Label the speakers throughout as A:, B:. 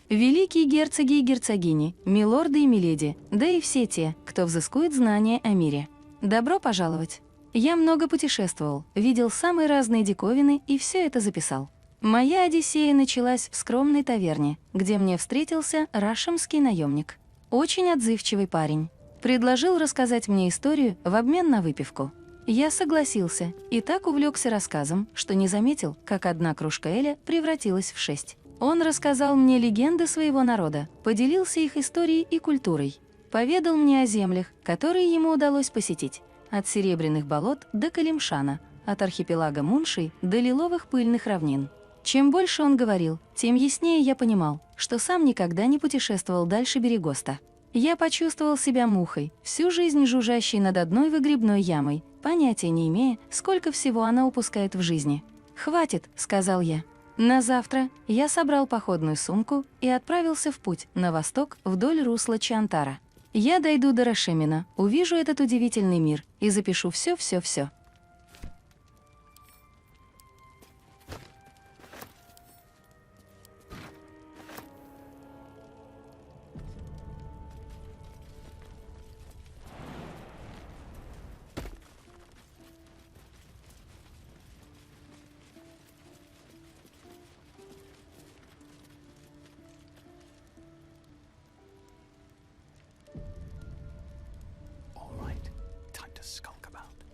A: Великие герцоги и герцогини, милорды и миледи, да и все те, кто взыскует знания о мире. Добро пожаловать! Я много путешествовал, видел самые разные диковины и все это записал. Моя одиссея началась в скромной таверне, где мне встретился рашемский наемник. Очень отзывчивый парень. Предложил рассказать мне историю в обмен на выпивку. Я согласился и так увлекся рассказом, что не заметил, как одна кружка эля превратилась в 6. Он рассказал мне легенды своего народа, поделился их историей и культурой. Поведал мне о землях, которые ему удалось посетить. От Серебряных болот до Калимшана, от архипелага Мунши до лиловых пыльных равнин. Чем больше он говорил, тем яснее я понимал, что сам никогда не путешествовал дальше Берегоста. Я почувствовал себя мухой, всю жизнь жужжащей над одной выгребной ямой, понятия не имея, сколько всего она упускает в жизни. «Хватит», — сказал я. На завтра я собрал походную сумку и отправился в путь на восток вдоль русла Чантара. Я дойду до Рашемина, увижу этот удивительный мир и запишу все.
B: Skulk about.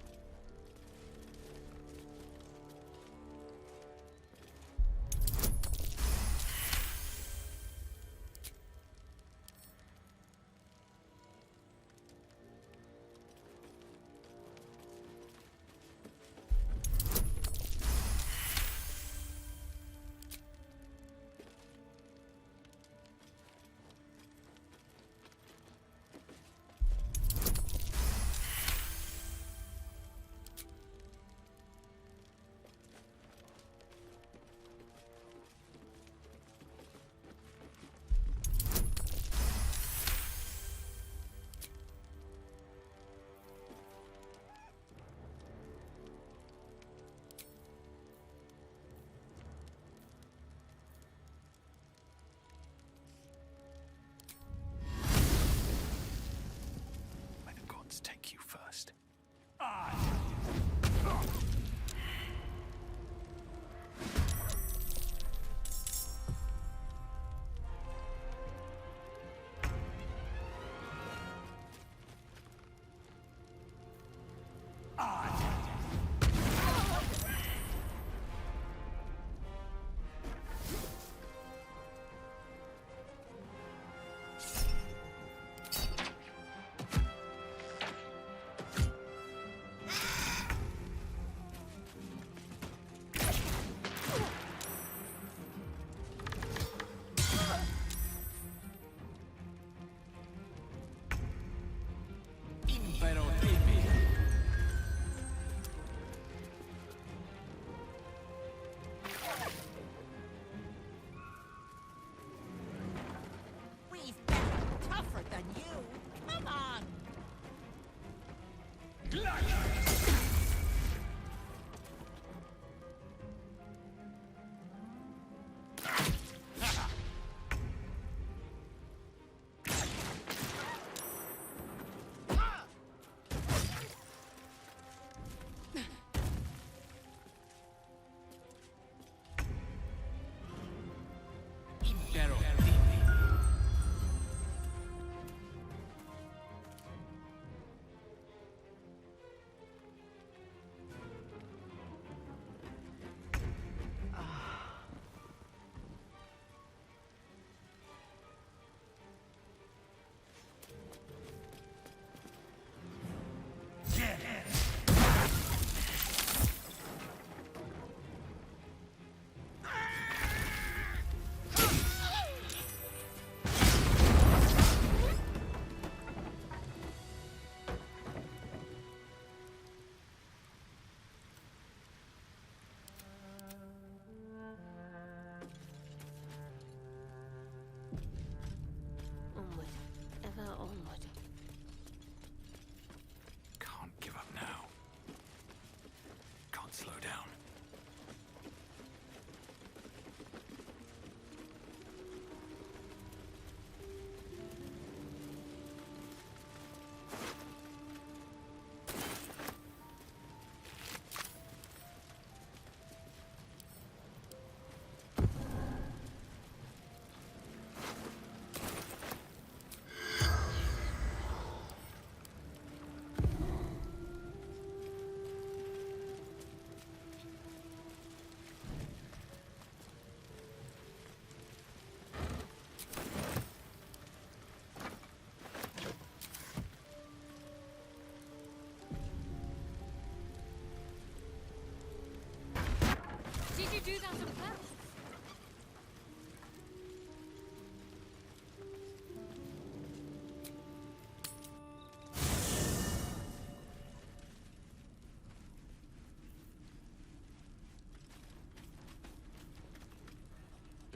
B: Take you first.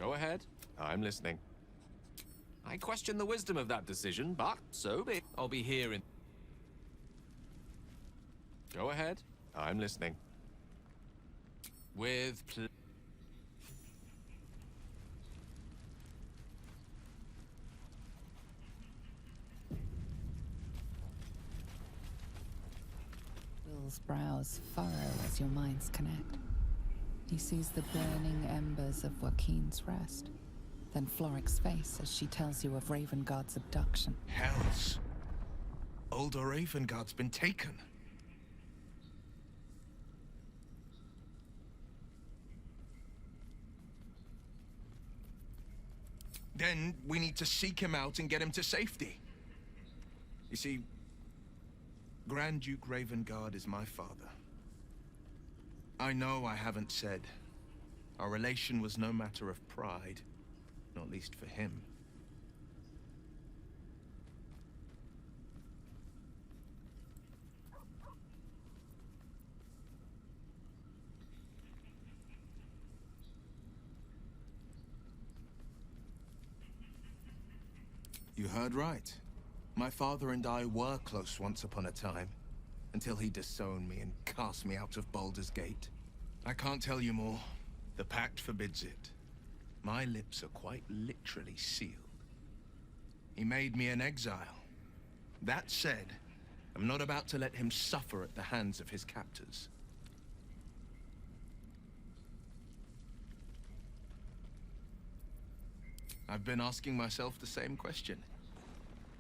C: Go ahead. I'm listening. I question the wisdom of that decision, but so be it. I'll be here in... Go ahead. I'm listening. With
D: Will's brows furrow as your minds connect. He sees the burning embers of Joaquin's rest, then Floric's face as she tells you of Ravengard's abduction.
E: Hells. Older Ravengard's been taken. Then we need to seek him out and get him to safety. You see, Grand Duke Ravengard is my father. I know I haven't said. Our relation was no matter of pride, not least for him. You heard right. My father and I were close once upon a time, until he disowned me and cast me out of Baldur's Gate. I can't tell you more. The pact forbids it. My lips are quite literally sealed. He made me an exile. That said, I'm not about to let him suffer at the hands of his captors. I've been asking myself the same question.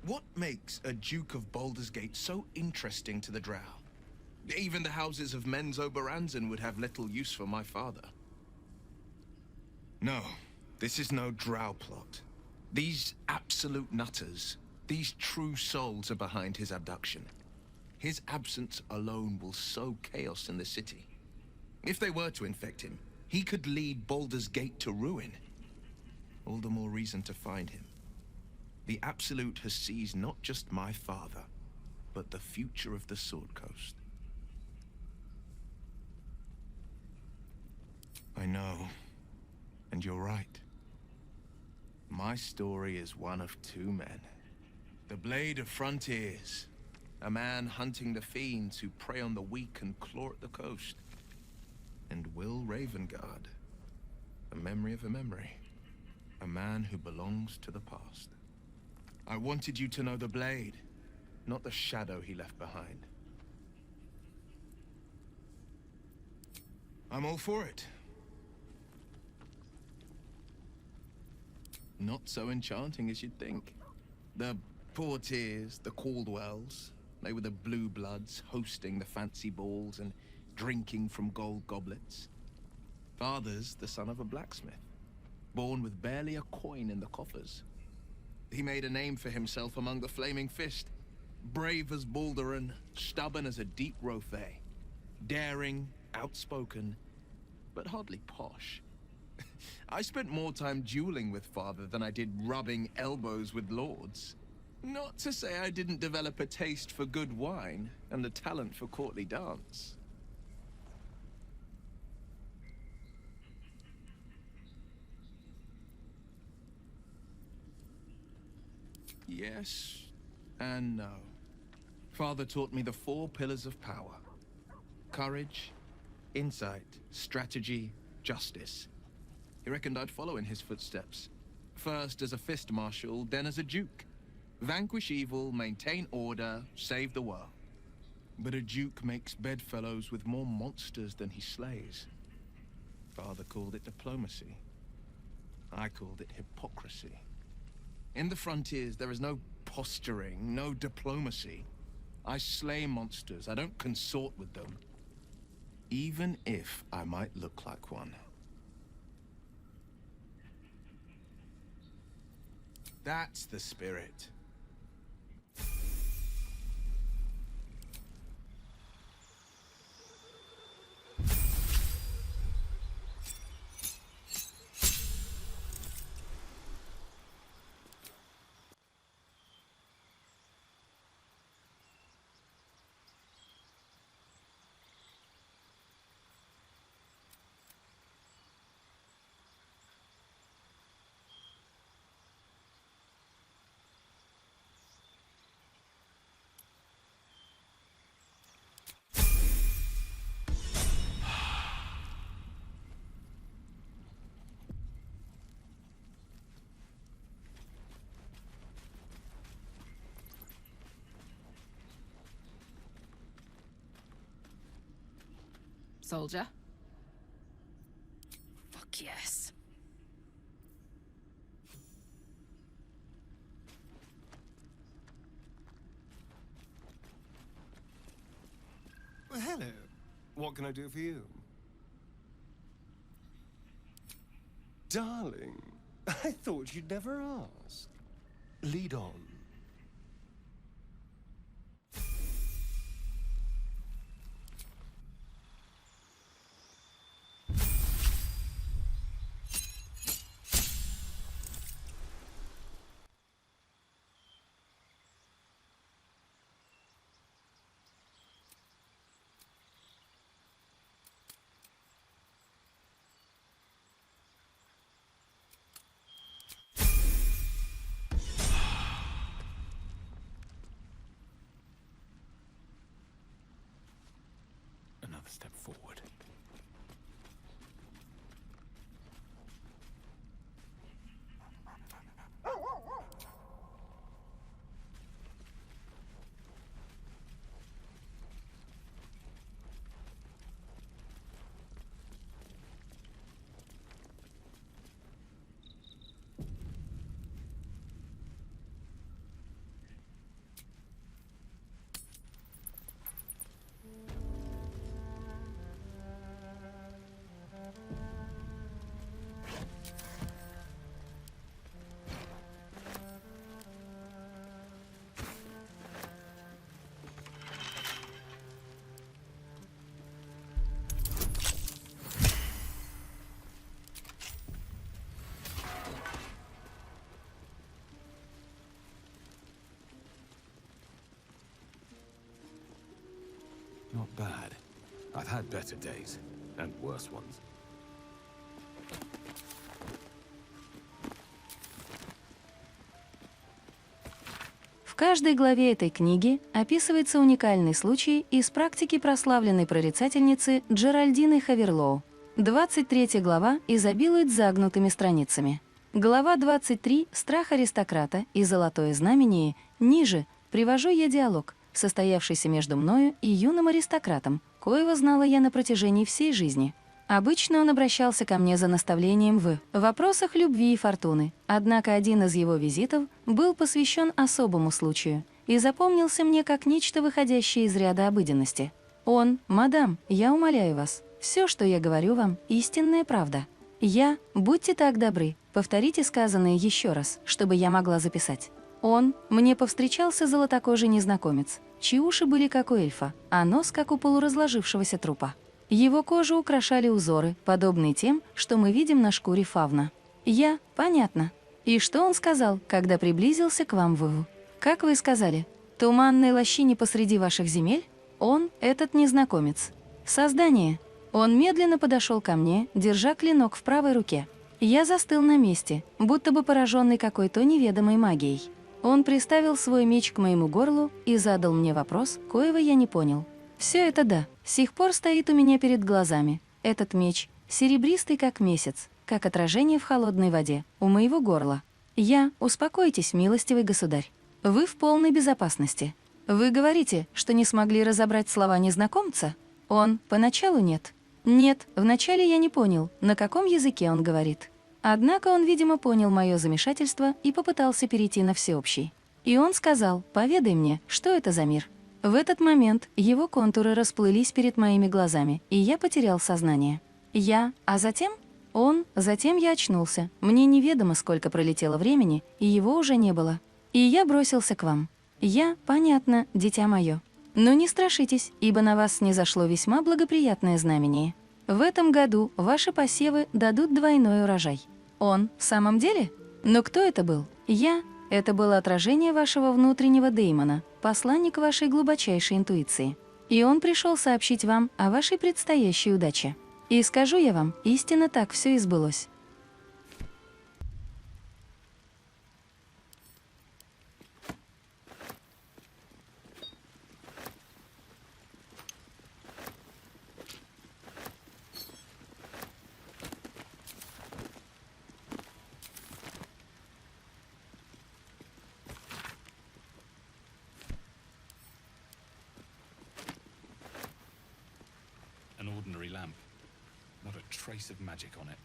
E: What makes a Duke of Baldur's Gate so interesting to the Drow? Even the houses of Menzoberranzan would have little use for my father. No, this is no Drow plot. These absolute nutters, these true souls are behind his abduction. His absence alone will sow chaos in the city. If they were to infect him, he could lead Baldur's Gate to ruin. All the more reason to find him. The Absolute has seized not just my father, but the future of the Sword Coast. I know, and you're right. My story is one of two men. The Blade of Frontiers, a man hunting the fiends who prey on the weak and claw at the coast. And Will Ravengard, the memory of a memory. A man who belongs to the past. I wanted you to know the Blade, not the shadow he left behind. I'm all for it. Not so enchanting as you'd think. The Portiers, the Caldwells, they were the blue bloods hosting the fancy balls and drinking from gold goblets. Father's the son of a blacksmith, born with barely a coin in the coffers. He made a name for himself among the Flaming Fist. Brave as Baldur, stubborn as a deep Rothay. Daring, outspoken, but hardly posh. I spent more time dueling with father than I did rubbing elbows with lords. Not to say I didn't develop a taste for good wine and a talent for courtly dance. Yes and no. Father taught me the 4 pillars of power. Courage, insight, strategy, justice. He reckoned I'd follow in his footsteps. First as a fist marshal, then as a duke. Vanquish evil, maintain order, save the world. But a duke makes bedfellows with more monsters than he slays. Father called it diplomacy. I called it hypocrisy. In the frontiers, there is no posturing, no diplomacy. I slay monsters, I don't consort with them. Even if I might look like one. That's the spirit.
F: soldier. Fuck yes.
G: Well, hello. What can I do for you? Darling, I thought you'd never ask. Lead on.
B: Another step forward. Not bad. I've had better days, and worse ones.
A: В каждой главе этой книги описывается уникальный случай из практики прославленной прорицательницы Джеральдины Хаверлоу. 23 глава изобилует загнутыми страницами. Глава 23 «Страх аристократа» и «Золотое знамение» ниже привожу я диалог, состоявшийся между мною и юным аристократом, коего знала я на протяжении всей жизни. Обычно он обращался ко мне за наставлением в вопросах любви и фортуны, однако один из его визитов был посвящен особому случаю и запомнился мне как нечто выходящее из ряда обыденности. Он: «Мадам, я умоляю вас, все, что я говорю вам, истинная правда. Будьте так добры, повторите сказанное еще раз, чтобы я могла записать». Мне повстречался золотокожий незнакомец, чьи уши были как у эльфа, а нос как у полуразложившегося трупа. Его кожу украшали узоры, подобные тем, что мы видим на шкуре фавна. Понятно. И что он сказал, когда приблизился к вам в... Как вы сказали, туманной лощине посреди ваших земель? Этот незнакомец. Создание. Он медленно подошел ко мне, держа клинок в правой руке. Я застыл на месте, будто бы пораженный какой-то неведомой магией. Он приставил свой меч к моему горлу и задал мне вопрос, коего я не понял. Все это до сих пор стоит у меня перед глазами. Этот меч, серебристый как месяц, как отражение в холодной воде, у моего горла. Успокойтесь, милостивый государь. Вы в полной безопасности. Вы говорите, что не смогли разобрать слова незнакомца? Поначалу нет. Нет, вначале я не понял, на каком языке он говорит. Однако он, видимо, понял мое замешательство и попытался перейти на всеобщий. И он сказал: «Поведай мне, что это за мир». В этот момент его контуры расплылись перед моими глазами, и я потерял сознание. Затем я очнулся. Мне неведомо, сколько пролетело времени, и его уже не было. И я бросился к вам. Понятно, дитя мое. Но не страшитесь, ибо на вас снизошло весьма благоприятное знамение. В этом году ваши посевы дадут двойной урожай. В самом деле? Но кто это был? Это было отражение вашего внутреннего деймона, посланник вашей глубочайшей интуиции. И он пришел сообщить вам о вашей предстоящей удаче. И скажу я вам, истинно так все и сбылось.
B: trace of magic on it.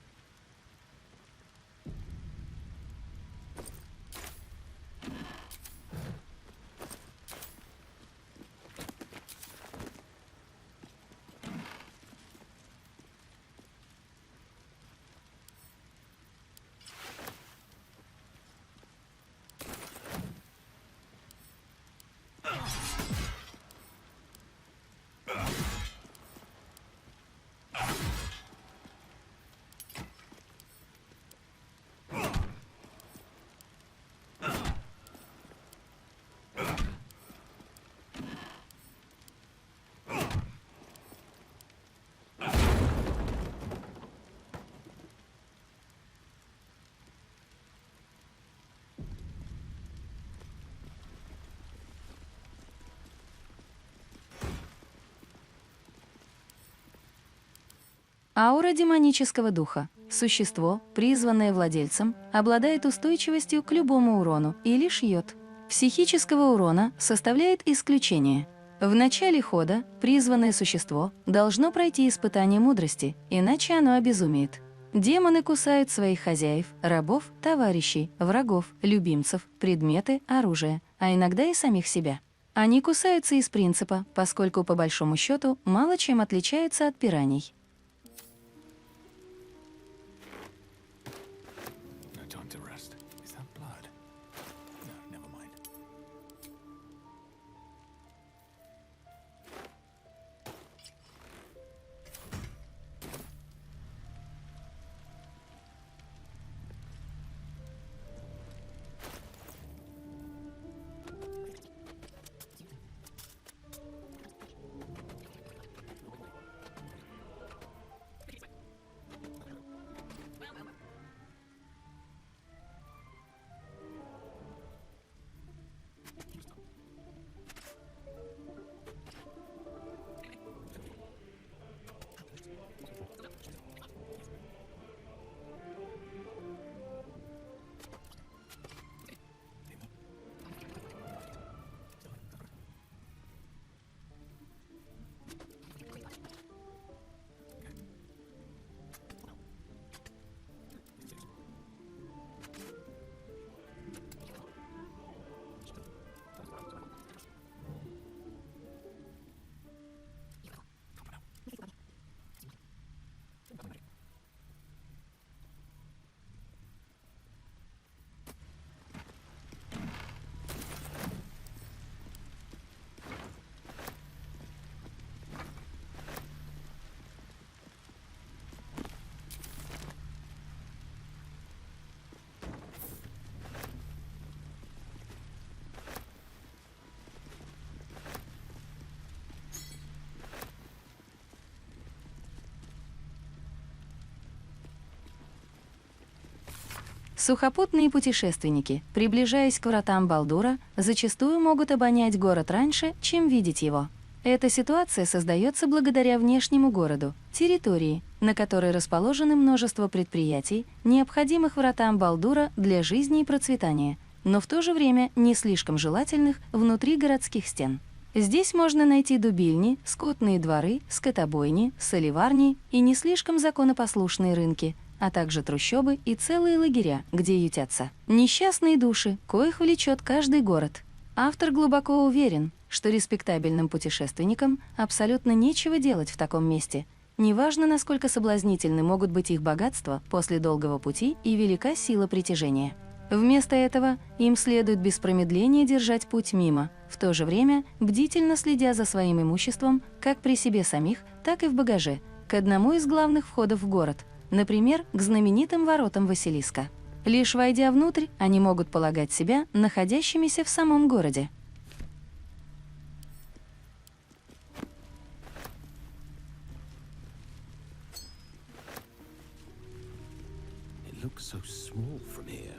A: Аура демонического духа. Существо, призванное владельцем, обладает устойчивостью к любому урону или шьет. Психического урона составляет исключение. В начале хода призванное существо должно пройти испытание мудрости, иначе оно обезумеет. Демоны кусают своих хозяев, рабов, товарищей, врагов, любимцев, предметы, оружие, а иногда и самих себя. Они кусаются из принципа, поскольку по большому счету мало чем отличаются от пираний.
B: No time to rest. Is that blood? No, never mind.
A: Сухопутные путешественники, приближаясь к вратам Балдура, зачастую могут обонять город раньше, чем видеть его. Эта ситуация создается благодаря внешнему городу, территории, на которой расположено множество предприятий, необходимых вратам Балдура для жизни и процветания, но в то же время не слишком желательных внутри городских стен. Здесь можно найти дубильни, скотные дворы, скотобойни, соливарни и не слишком законопослушные рынки, а также трущобы и целые лагеря, где ютятся несчастные души, коих влечет каждый город. Автор глубоко уверен, что респектабельным путешественникам абсолютно нечего делать в таком месте. Неважно, насколько соблазнительны могут быть их богатства после долгого пути и велика сила притяжения. Вместо этого им следует без промедления держать путь мимо, в то же время бдительно следя за своим имуществом как при себе самих, так и в багаже, к одному из главных входов в город, например, к знаменитым воротам Василиска. Лишь войдя внутрь, они могут полагать себя находящимися в самом городе.
B: It looks so small from here.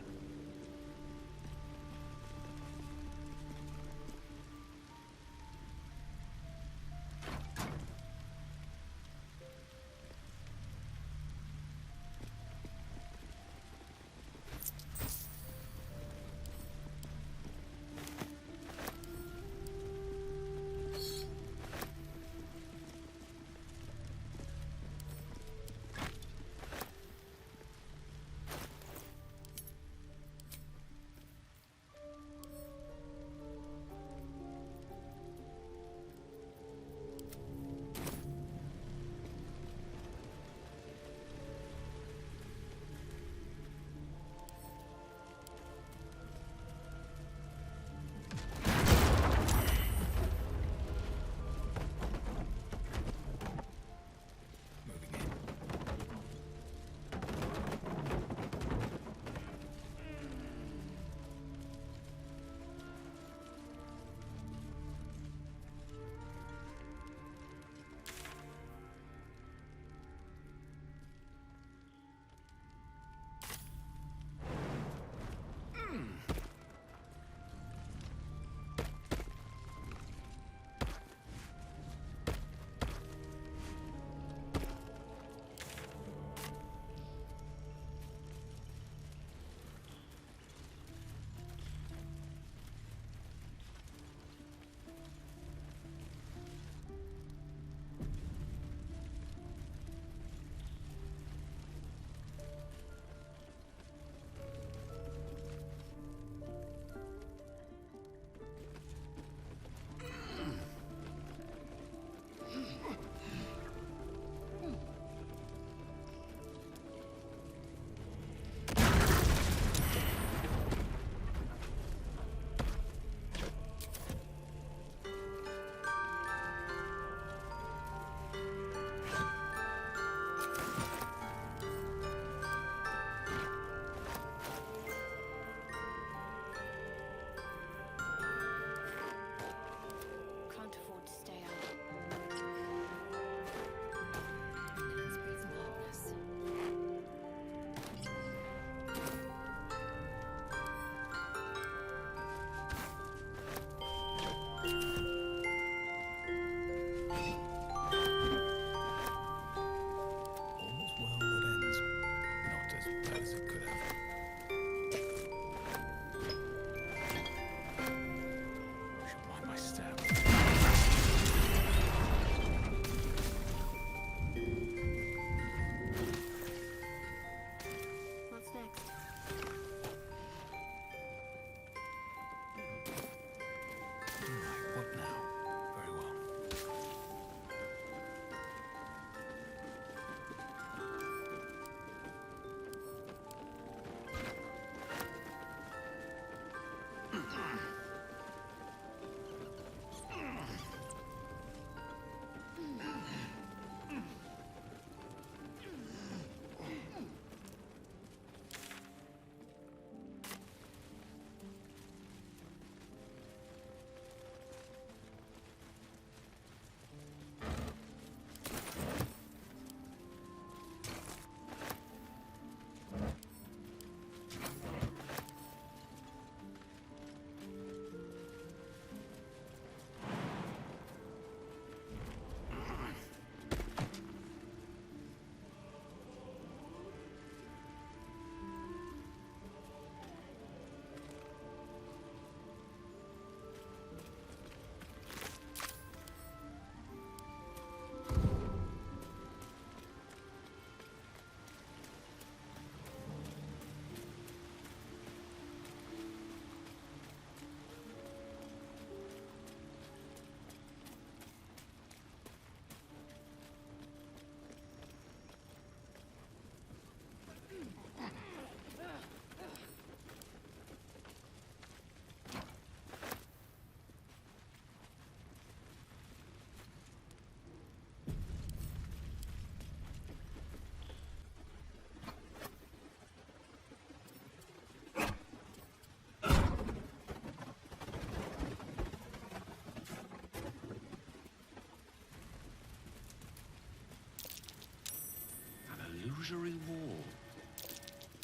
C: illusory wall.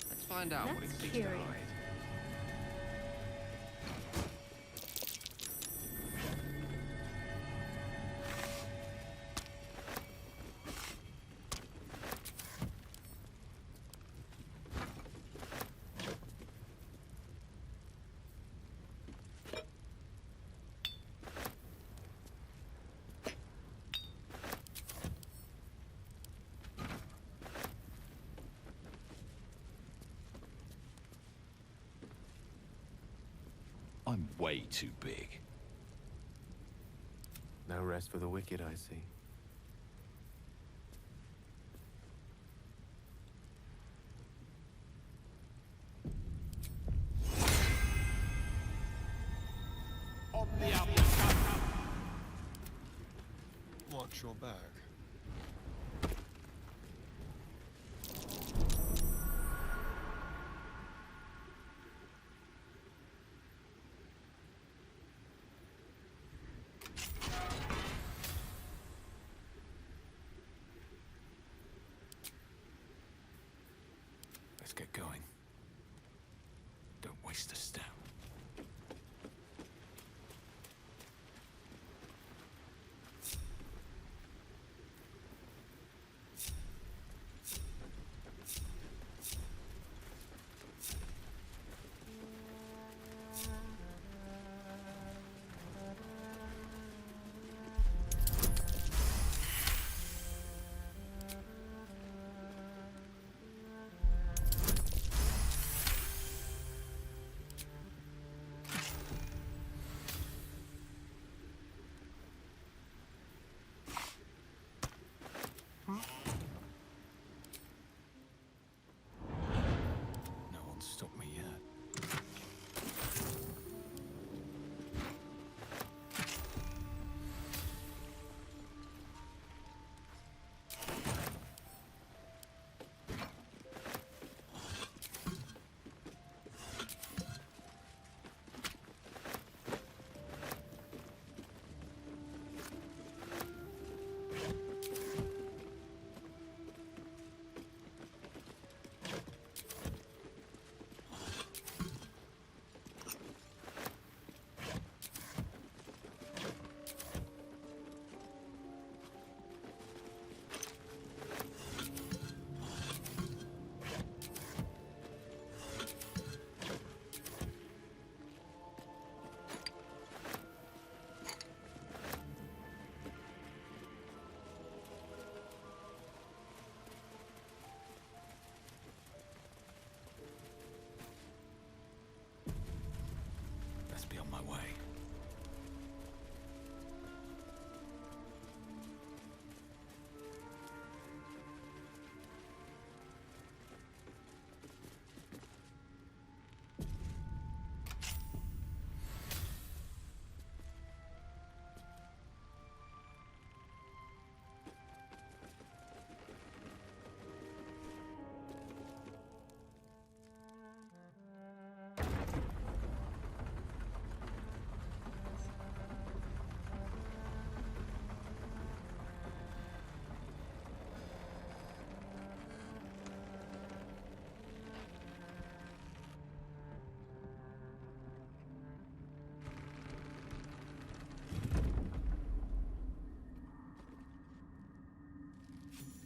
C: Let's find out what it
F: That's
C: keeps to
F: curious.
C: hide.
B: I'm way too big.
C: No rest for the wicked, I see.
G: Watch your back.
B: Let's get going. Don't waste a step. No one stopped me yet. Let's be on my way.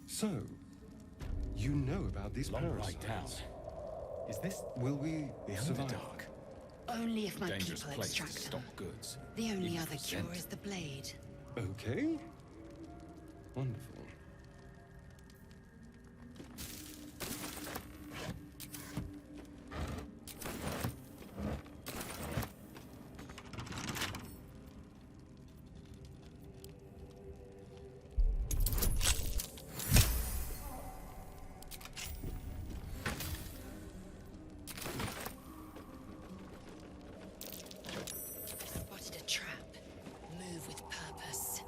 G: So, you know about these
B: Long
G: parasites.
B: ride down. Is this
G: Will we
B: the
G: survive?
B: Underdark?
H: Only if my
B: Dangerous
H: people
B: place to
H: extract
B: stock
H: them.
B: goods.
H: The only
B: Even
H: other
B: for
H: cure
B: scent.
H: is the blade.
G: Okay. Wonderful.
H: Spotted a trap. Move with purpose.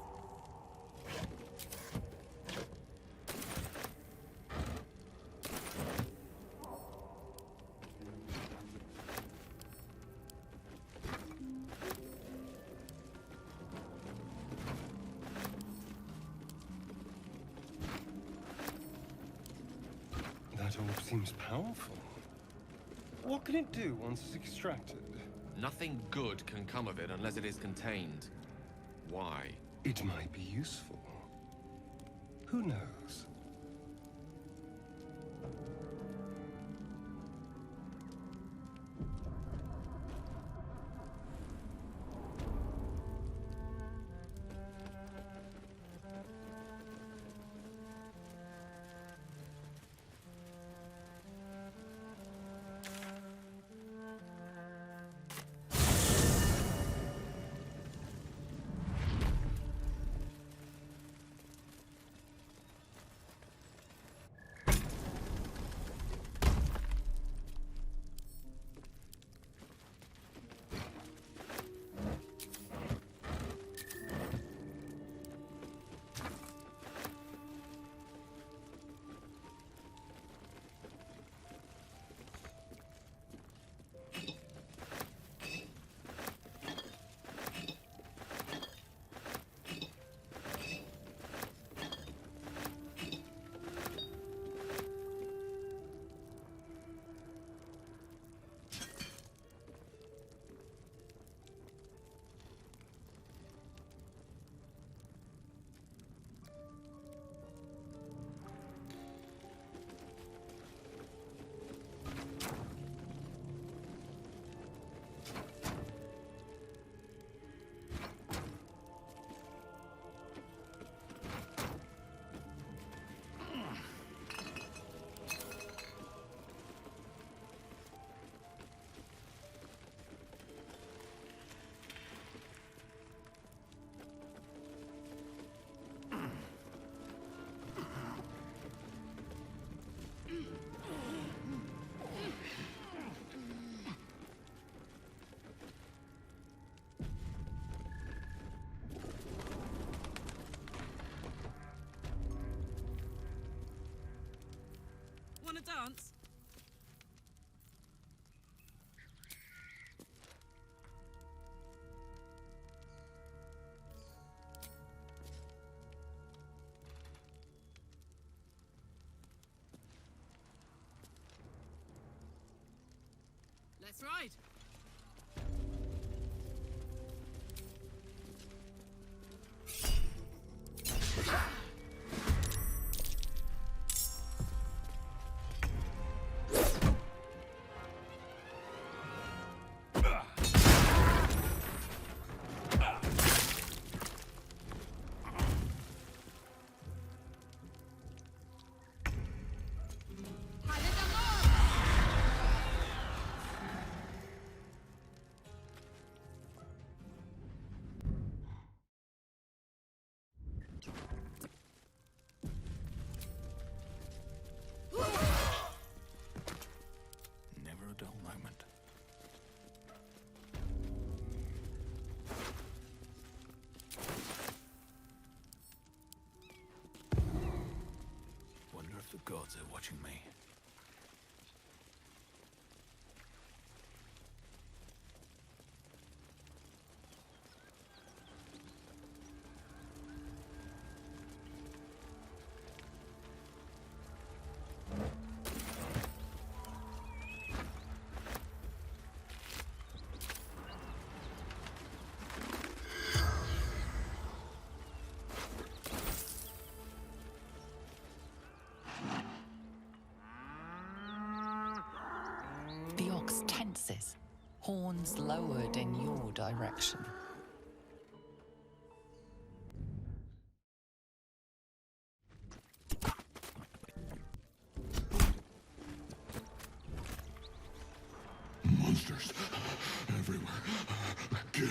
G: That orb seems powerful. What can it do once it's extracted?
C: Nothing good can come of it unless it is contained. Why?
G: It might be useful. Who knows?
F: Wanna dance? Let's ride.
B: Never a dull moment. Wonder if the gods are watching me.
D: The ox tenses, horns lowered in your direction.
H: Monsters everywhere. Kill.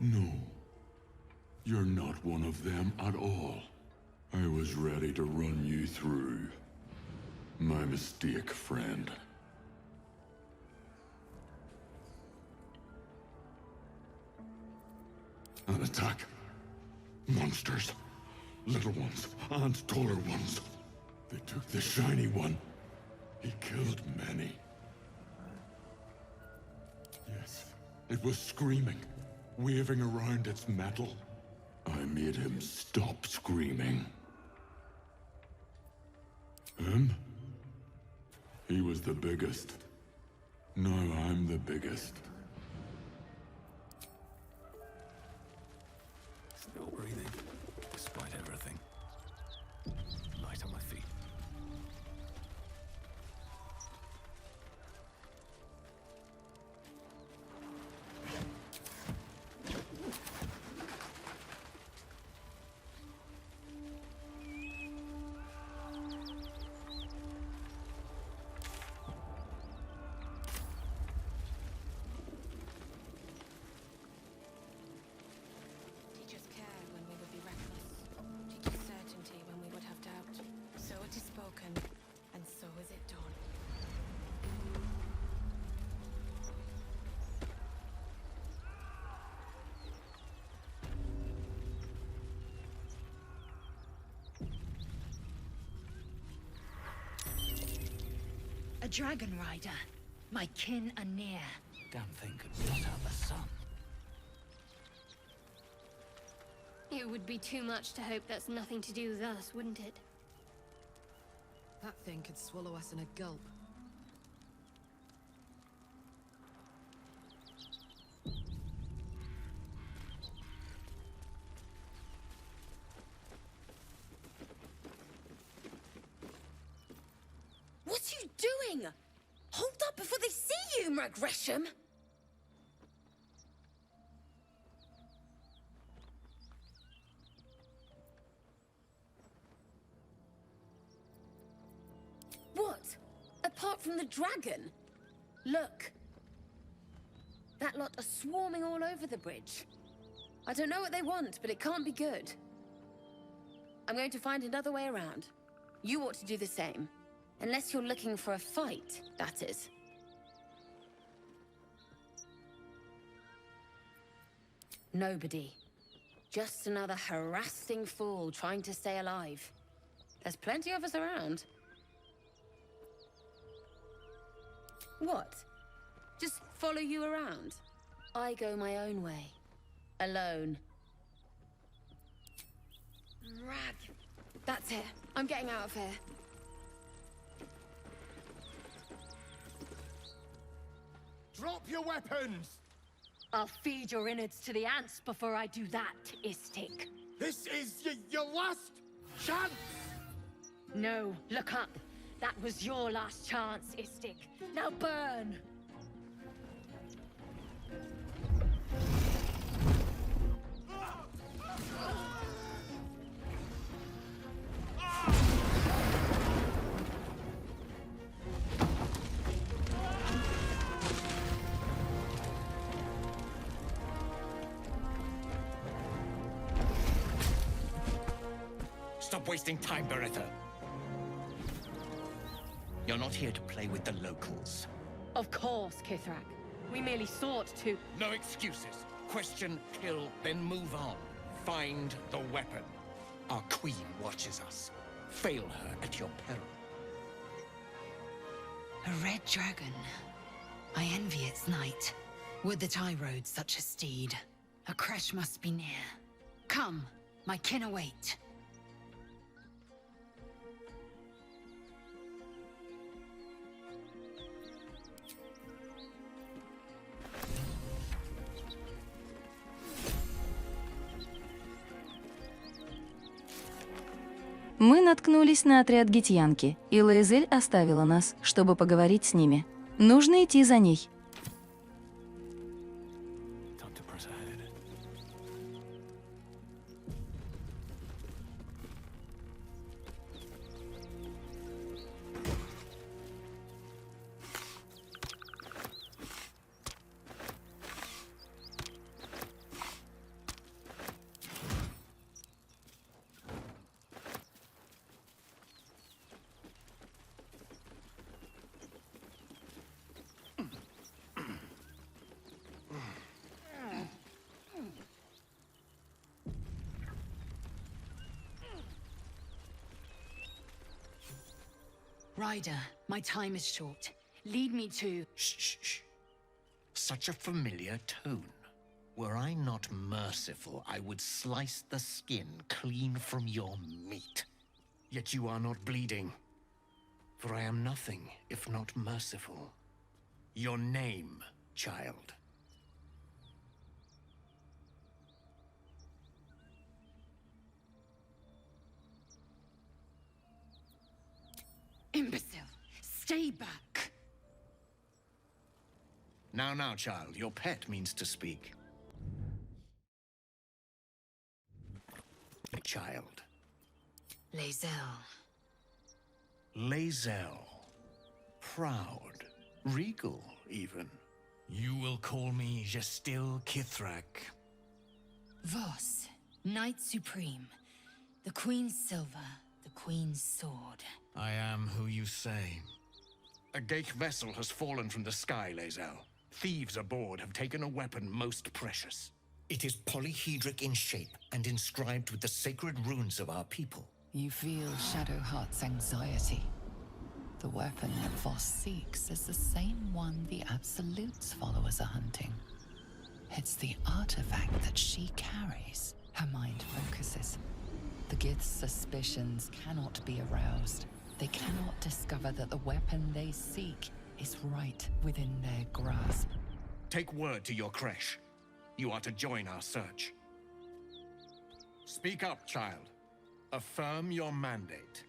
H: No. You're not one of them at all. I was ready to run you through. My mistake, friend. An attack. Monsters. Little ones and taller ones. They took the shiny one. He killed many. Yes, It was screaming, waving around its metal. I made him stop screaming. Him? He was the biggest. Now I'm the biggest.
B: Still breathing, despite everything. Light on my feet.
I: Teach us care when we would be reckless. Teach us certainty when we would have doubt. So it is spoken, and so is it done.
J: A dragon rider. My kin are near.
B: Damn thing could blot out the sun.
K: It would be too much to hope that's nothing to do with us, wouldn't it?
F: That thing could swallow us in a gulp.
I: What are you doing? Hold up before they see you, Mag Gresham! What? Apart from the dragon? Look. That lot are swarming all over the bridge. I don't know what they want, but it can't be good. I'm going to find another way around. You ought to do the same. Unless you're looking for a fight, that is. Nobody. Just another harassing fool trying to stay alive. There's plenty of us around. What? Just follow you around? I go my own way. Alone. Rag. That's it. I'm getting out of here.
G: Drop your weapons!
J: I'll feed your innards to the ants before I do that, Istik.
G: This is your last chance!
J: No, look up. That was your last chance, Istik. Now burn!
E: Stop wasting time, Beretta. You're not here to play with the locals.
J: Of course, Kithrak. We merely sought to...
E: No excuses. Question, kill, then move on. Find the weapon. Our queen watches us. Fail her at your peril.
J: A red dragon. I envy its knight. Would that I rode such a steed. A crash must be near. Come, my kin await.
A: Мы наткнулись на отряд гитьянки, и Лаизель оставила нас, чтобы поговорить с ними. Нужно идти за ней.
B: Time to press ahead.
J: Ryder, my time is short. Lead me to...
E: Shh, shh, shh.
L: Such a familiar tone. Were I not merciful, I would slice the skin clean from your meat. Yet you are not bleeding. For I am nothing if not merciful. Your name, child.
J: Imbecile! Stay back!
L: Now, child, your pet means to speak. Child.
J: Lae'zel.
L: Lae'zel. Proud. Regal, even. You will call me Gestil Kithrak.
J: Voss, Knight Supreme. The Queen's silver, the Queen's sword.
L: I am who you say. A Geich vessel has fallen from the sky, Lae'zel. Thieves aboard have taken a weapon most precious. It is polyhedric in shape and inscribed with the sacred runes of our people.
D: You feel Shadowheart's anxiety. The weapon that Voss seeks is the same one the Absolute's followers are hunting. It's the artifact that she carries. Her mind focuses. The Gith's suspicions cannot be aroused. They cannot discover that the weapon they seek is right within their grasp.
L: Take word to your creche. You are to join our search. Speak up, child. Affirm your mandate.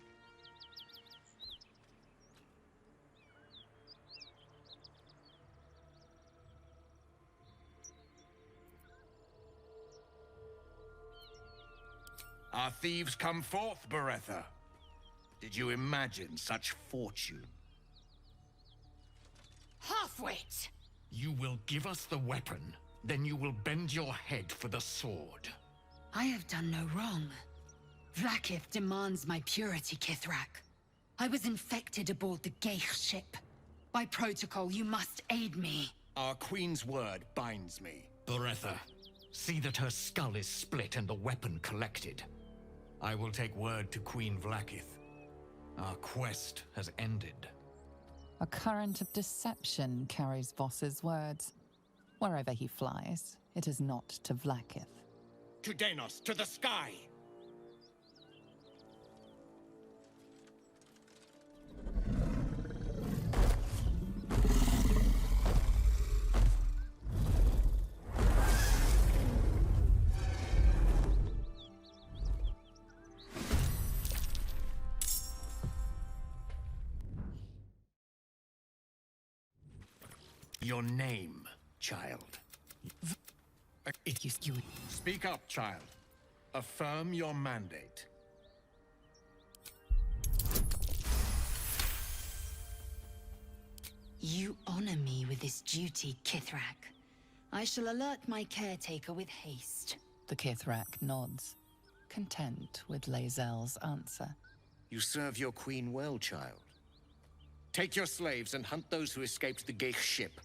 L: Our thieves come forth, Beretha. Did you imagine such fortune?
J: Halfwit!
L: You will give us the weapon, then you will bend your head for the sword.
J: I have done no wrong. Vlaakith demands my purity, Kithrak. I was infected aboard the Geich ship. By protocol, you must aid me.
L: Our queen's word binds me. Beretha, see that her skull is split and the weapon collected. I will take word to Queen Vlaakith. Our quest has ended.
D: A current of deception carries Voss's words. Wherever he flies, it is not to Vlaakith.
L: To Danos, to the sky! Your name, child. Speak up, child. Affirm your mandate.
J: You honor me with this duty, Kithrak. I shall alert my caretaker with haste.
D: The Kithrak nods, content with Lae'zel's answer.
L: You serve your queen well, child. Take your slaves and hunt those who escaped the Geich ship.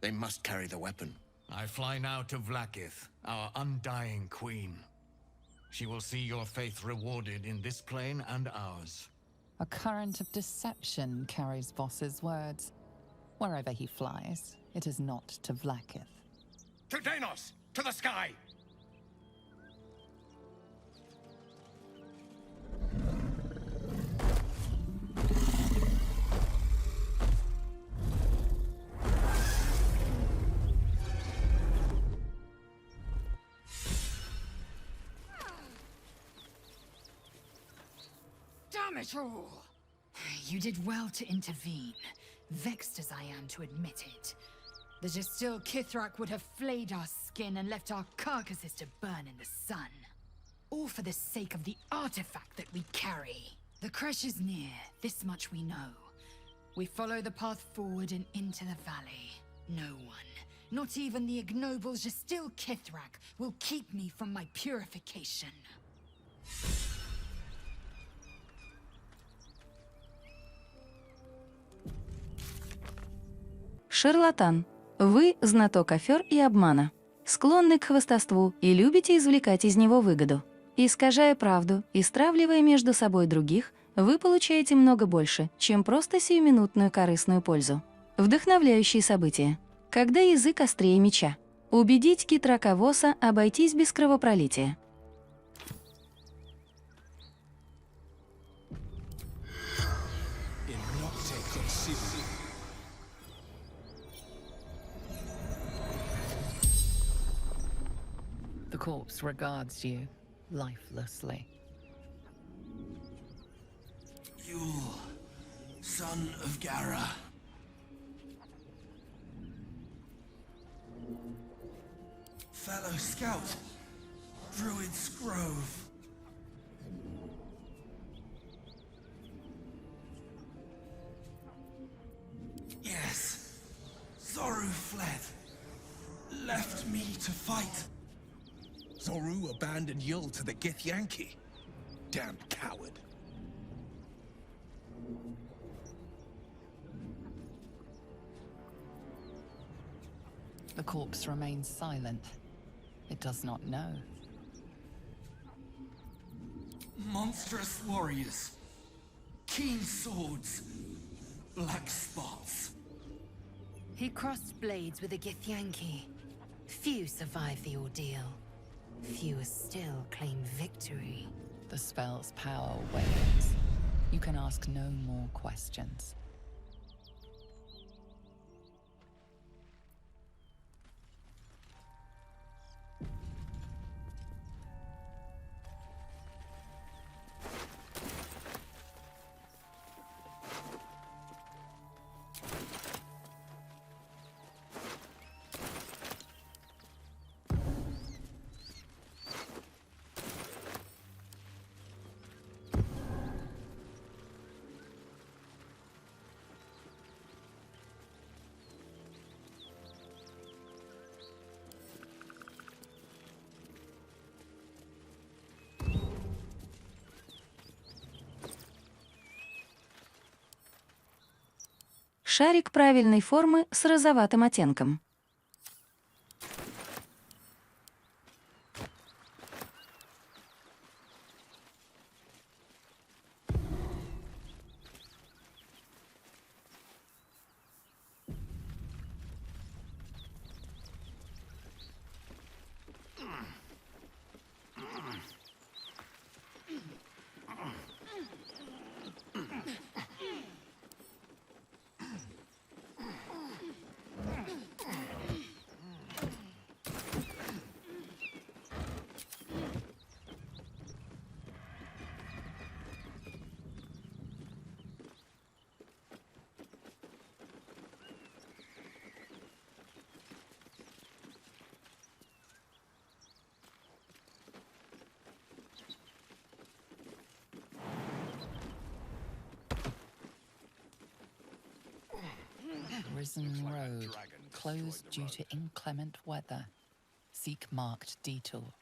L: They must carry the weapon. I fly now to Vlaakith, our undying queen. She will see your faith rewarded in this plane and ours.
D: A current of deception carries Voss's words. Wherever he flies, it is not to Vlaakith.
L: To Danos! To the sky!
J: Damn it all! You did well to intervene, vexed as I am to admit it. The Gestil Kithrak would have flayed our skin and left our carcasses to burn in the sun. All for the sake of the artifact that we carry. The creche is near, this much we know. We follow the path forward and into the valley. No one, not even the ignoble Gestil Kithrak, will keep me from my purification.
A: Шарлатан. Вы знаток афер и обмана. Склонны к хвастовству и любите извлекать из него выгоду. Искажая правду и стравливая между собой других, вы получаете много больше, чем просто сиюминутную корыстную пользу. Вдохновляющие события. Когда язык острее меча. Убедить Китракавоса обойтись без кровопролития.
D: The corpse regards you lifelessly.
M: Yule, son of Gara. Fellow scout, Druid's Grove. Yes, Zoru fled. Left me to fight.
E: Zoru abandoned Yul to the Githyanki. Damned coward.
D: The corpse remains silent. It does not know.
M: Monstrous warriors. Keen swords. Black spots.
N: He crossed blades with a Githyanki. Few survive the ordeal. Fewer still claim victory.
D: The spell's power wanes. You can ask no more questions.
A: Шарик правильной формы с розоватым оттенком.
D: Risen road, closed due to inclement weather. Seek marked detour.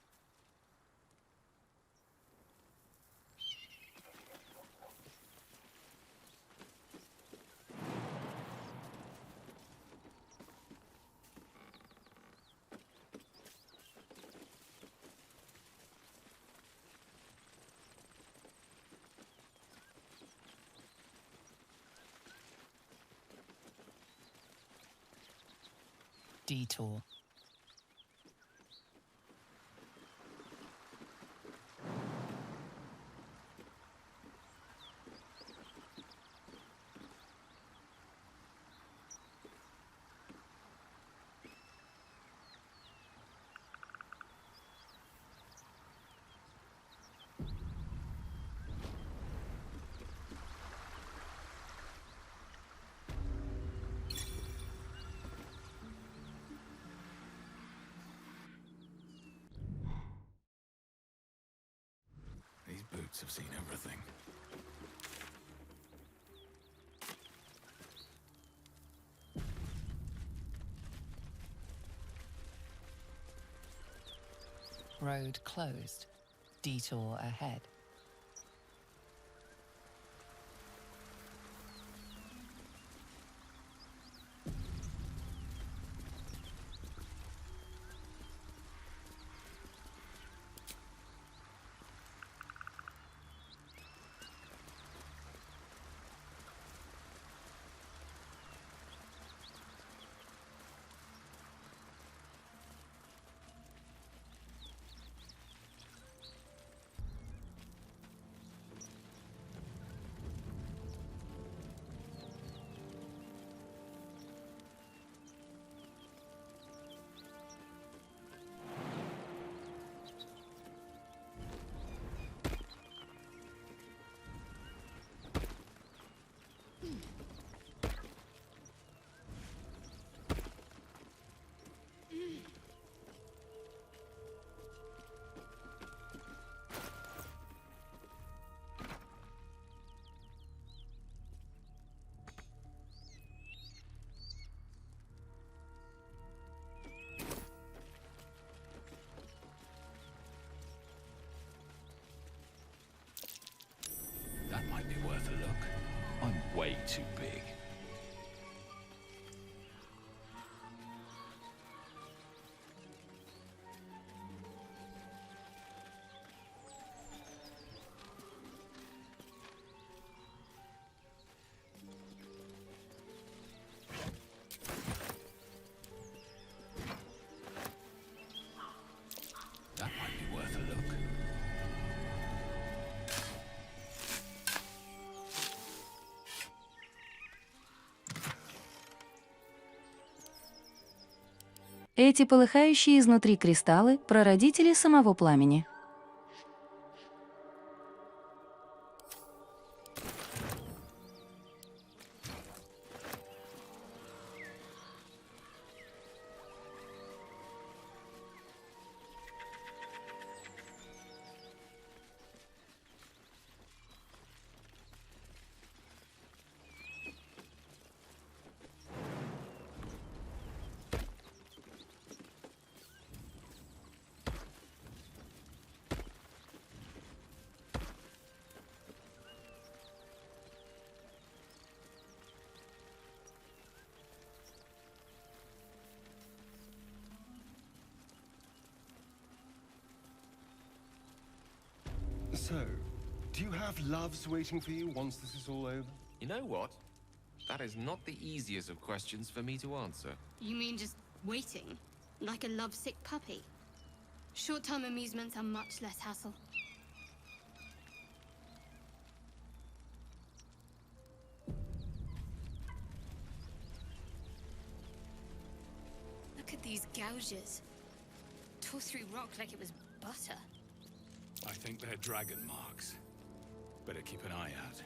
D: Detour.
B: These boots have seen everything.
D: Road closed. Detour ahead.
B: too big. That might be worth a look.
A: Эти полыхающие изнутри кристаллы — прародители самого пламени.
G: So, do you have loves waiting for you once this is all over?
C: You know what? That is not the easiest of questions for me to answer.
K: You mean just waiting? Like a lovesick puppy? Short-term amusements are much less hassle. Look at these gouges. Tore through rock like it was butter.
B: I think they're dragon marks. Better keep an eye out.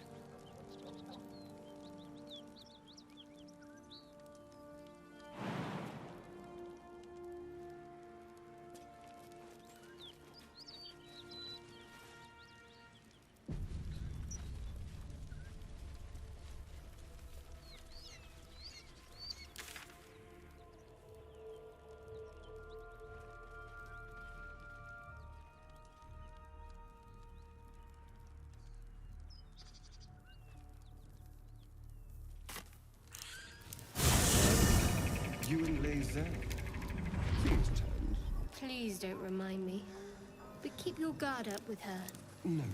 G: You and Lae'zel. Seems tense.
K: Please don't remind me. But keep your guard up with her.
G: Note.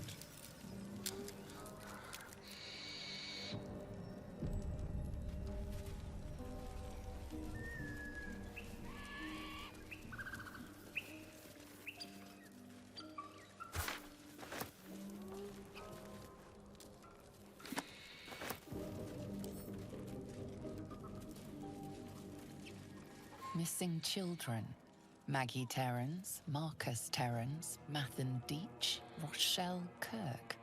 D: Missing children. Maggie Terrans, Marcus Terrans, Mathan Deach, Rochelle Kirk.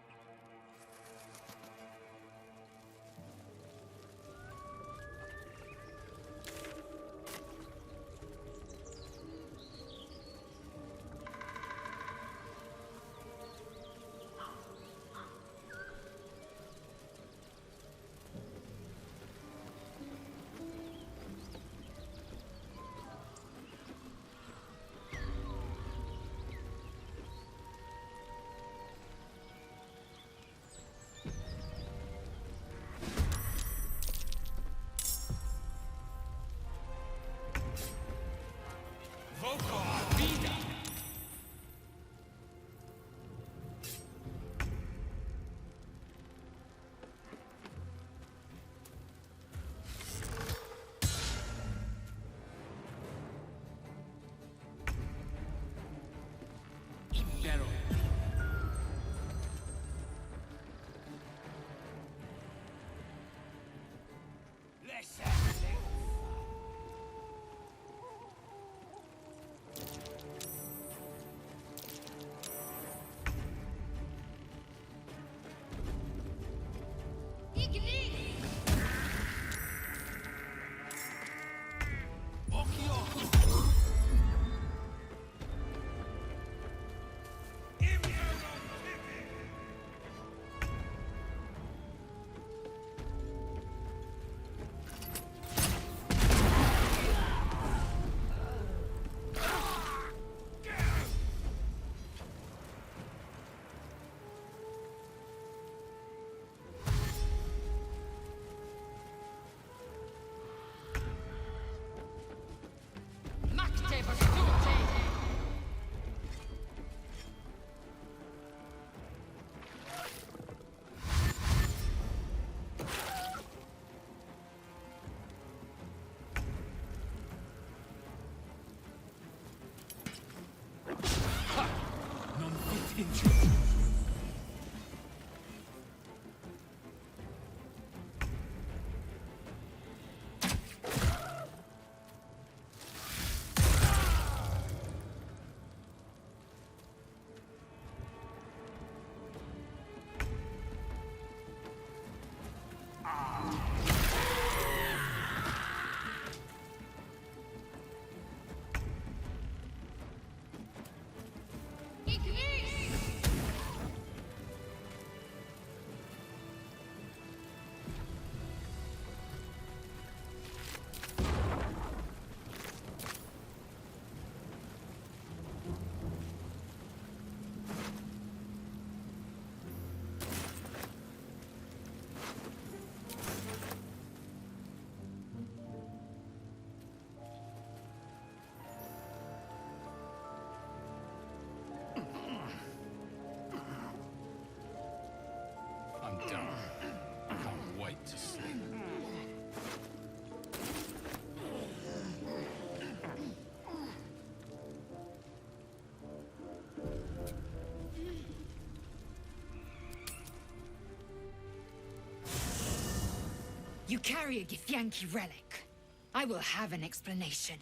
J: You carry a Githyanki relic. I will have an explanation.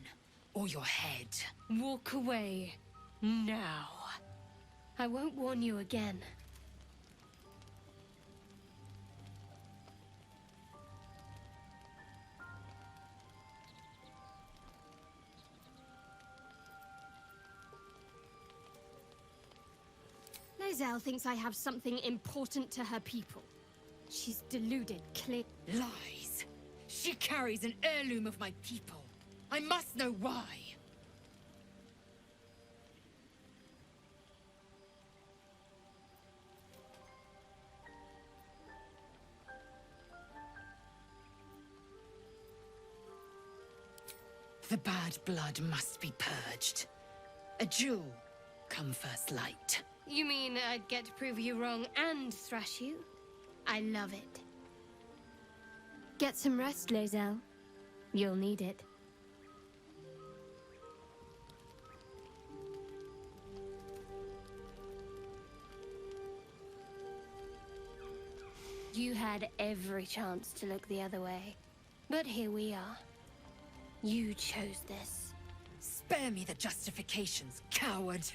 J: Or your head.
K: Walk away. Now. I won't warn you again. Lae'zel thinks I have something important to her people. She's deluded, clear.
J: Lies. She carries an heirloom of my people. I must know why. The bad blood must be purged. A jewel, come first light.
K: You mean I'd get to prove you wrong and thrash you? I love it. Get some rest, Lae'zel. You'll need it. You had every chance to look the other way. But here we are. You chose this.
J: Spare me the justifications, coward!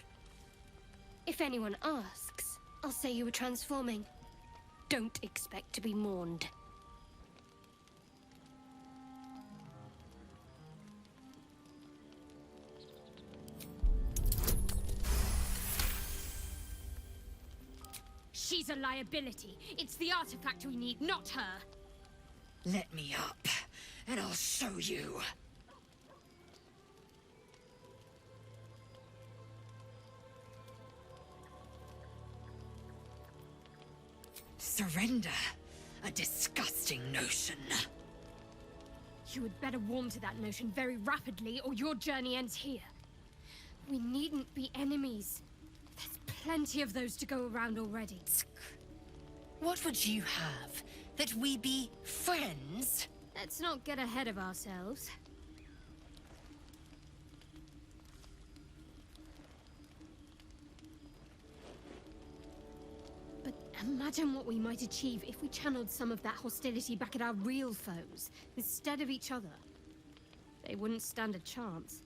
K: If anyone asks, I'll say you were transforming. Don't expect to be mourned. She's a liability. It's the artifact we need, not her.
J: Let me up, and I'll show you. Surrender? A disgusting notion.
K: You had better warm to that notion very rapidly, or your journey ends here. We needn't be enemies. There's plenty of those to go around already.
J: What would you have? That we be friends?
K: Let's not get ahead of ourselves. But imagine what we might achieve if we channeled some of that hostility back at our real foes, instead of each other. They wouldn't stand a chance.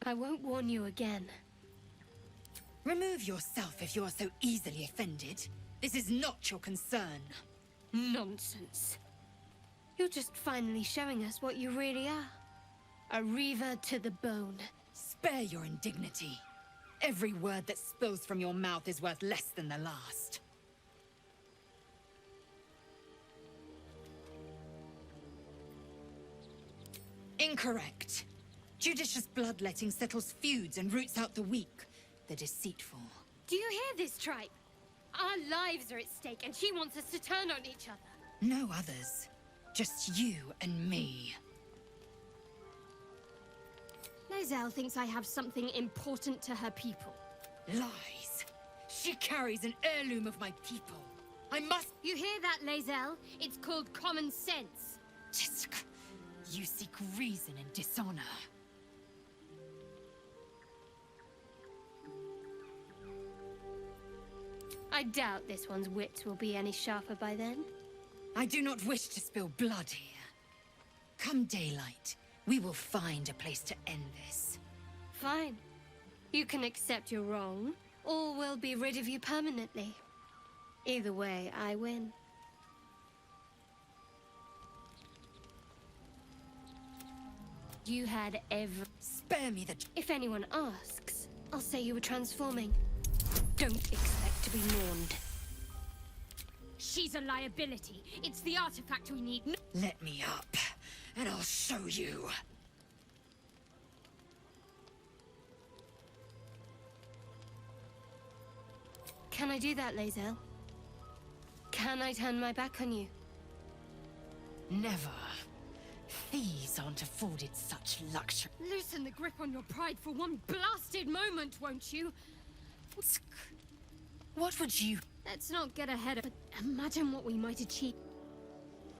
K: I won't warn you again.
J: Remove yourself if you are so easily offended. This is not your concern.
K: Nonsense. You're just finally showing us what you really are. A reaver to the bone.
J: Spare your indignity. Every word that spills from your mouth is worth less than the last. Incorrect. Judicious bloodletting settles feuds and roots out the weak, the deceitful.
K: Do you hear this, tripe? Our lives are at stake, and she wants us to turn on each other.
J: No others. Just you and me.
K: Lae'zel thinks I have something important to her people.
J: Lies. She carries an heirloom of my people. I must...
K: You hear that, Lae'zel? It's called common sense.
J: Tisk. You seek reason and dishonor.
K: I doubt this one's wits will be any sharper by then.
J: I do not wish to spill blood here. Come daylight, we will find a place to end this.
K: Fine. You can accept you're wrong, or we'll be rid of you permanently. Either way, I win. You had every...
J: Spare me the...
K: If anyone asks, I'll say you were transforming. Don't expect to be mourned. She's a liability. It's the artifact we need.
J: Let me up, and I'll show you.
K: Can I do that, Lae'zel? Can I turn my back on you?
J: Never. Thieves aren't afforded such luxury.
K: Loosen the grip on your pride for one blasted moment, won't you?
J: What would you...
K: Let's not get ahead of... Imagine what we might achieve.